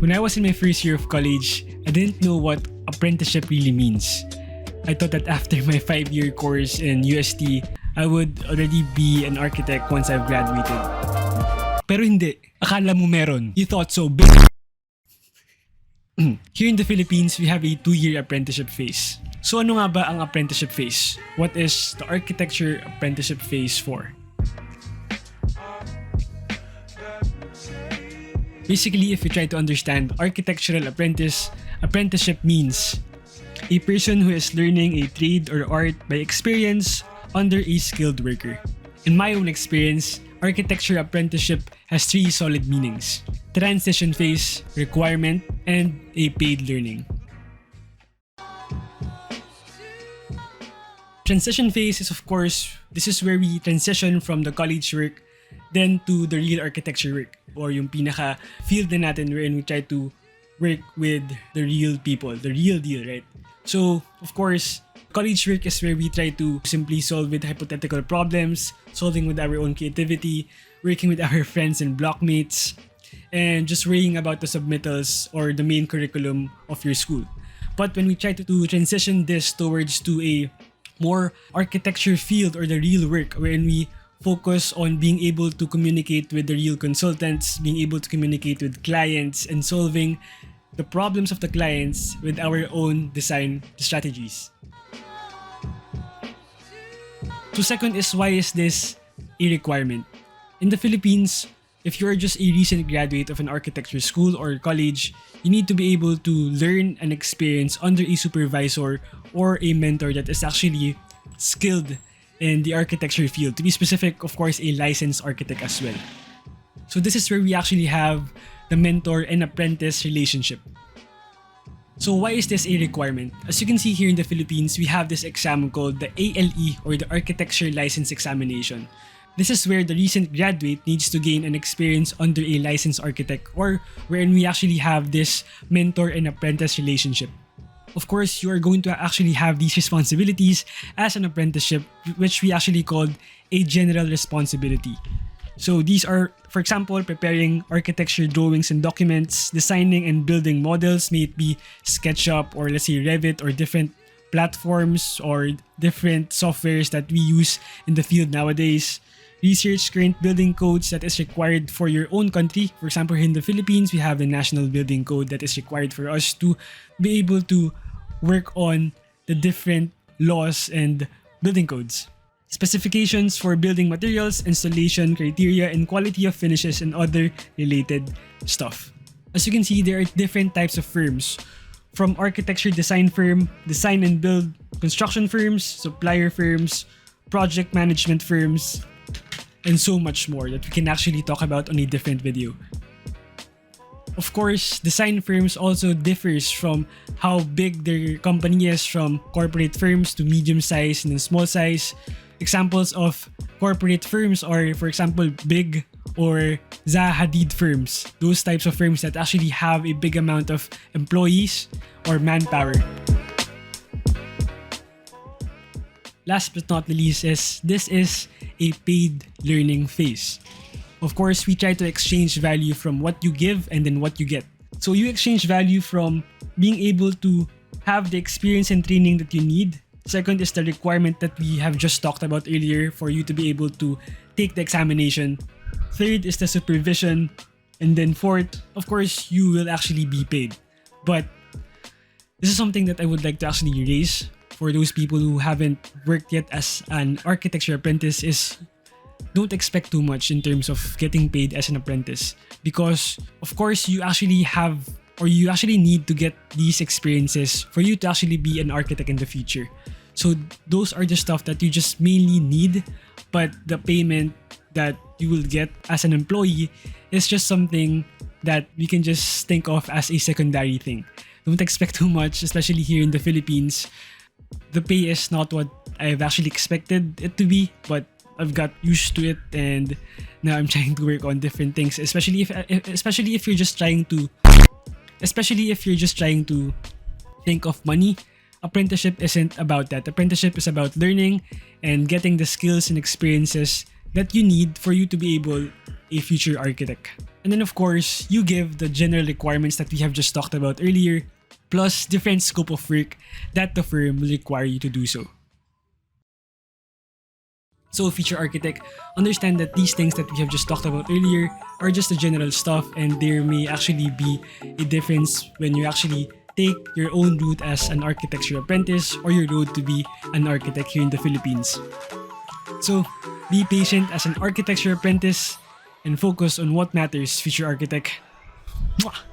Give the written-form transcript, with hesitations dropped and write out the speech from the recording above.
When I was in my first year of college, I didn't know what apprenticeship really means. I thought that after my 5-year course in UST, I would already be an architect once I've graduated. Pero hindi. Akala mo meron. You thought so, big. Here in the Philippines, we have a 2-year apprenticeship phase. So ano nga ba ang apprenticeship phase? What is the Architecture Apprenticeship phase for? Basically, if you try to understand architectural apprenticeship means a person who is learning a trade or art by experience under a skilled worker. In my own experience, architecture apprenticeship has 3 solid meanings: transition phase, requirement, and a paid learning. Transition phase is, of course, this is where we transition from the college work then to the real architecture work, or yung pinaka field na natin wherein we try to work with the real people, the real deal, right? So, of course, college work is where we try to simply solve with hypothetical problems, solving with our own creativity, working with our friends and blockmates, and just worrying about the submittals or the main curriculum of your school. But when we try to transition this towards to a more architecture field or the real work, wherein we focus on being able to communicate with the real consultants, being able to communicate with clients, and solving the problems of the clients with our own design strategies. So second is, why is this a requirement? In the Philippines, if you're just a recent graduate of an architecture school or college, you need to be able to learn and experience under a supervisor or a mentor that is actually skilled in the architecture field. To be specific, of course, a licensed architect as well. So this is where we actually have the mentor and apprentice relationship. So why is this a requirement? As you can see here in the Philippines, we have this exam called the ALE, or the Architecture License Examination. This is where the recent graduate needs to gain an experience under a licensed architect, or wherein we actually have this mentor and apprentice relationship. Of course, you are going to actually have these responsibilities as an apprenticeship, which we actually called a general responsibility. So these are, for example, preparing architecture drawings and documents, designing and building models, may it be SketchUp or let's say Revit or different platforms or different softwares that we use in the field nowadays. Research current building codes that is required for your own country. For example, here in the Philippines, we have the National Building Code that is required for us to be able to work on the different laws and building codes. Specifications for building materials, installation criteria, and quality of finishes and other related stuff. As you can see, there are different types of firms. From architecture design firm, design and build construction firms, supplier firms, project management firms, and so much more that we can actually talk about on a different video. Of course, design firms also differs from how big their company is, from corporate firms to medium size and then small size. Examples of corporate firms are, for example, big or Zaha Hadid firms. Those types of firms that actually have a big amount of employees or manpower. Last but not the least is, this is a paid learning phase. Of course, we try to exchange value from what you give and then what you get. So you exchange value from being able to have the experience and training that you need. Second is the requirement that we have just talked about earlier for you to be able to take the examination. Third is the supervision. And then fourth, of course, you will actually be paid. But this is something that I would like to actually raise for those people who haven't worked yet as an architecture apprentice is, don't expect too much in terms of getting paid as an apprentice, because of course you actually have, or you actually need to get these experiences for you to actually be an architect in the future. So those are the stuff that you just mainly need, but the payment that you will get as an employee is just something that we can just think of as a secondary thing. Don't expect too much, especially here in the Philippines. The pay is not what I've actually expected it to be, but I've got used to it, and now I'm trying to work on different things. Especially if you're just trying to think of money. Apprenticeship isn't about that. Apprenticeship is about learning and getting the skills and experiences that you need for you to be a future architect. And then of course, you give the general requirements that we have just talked about earlier, plus different scope of work that the firm will require you to do so. So feature architect, understand that these things that we have just talked about earlier are just the general stuff, and there may actually be a difference when you actually take your own route as an architecture apprentice or your road to be an architect here in the Philippines. So be patient as an architecture apprentice and focus on what matters, future architect. Mwah!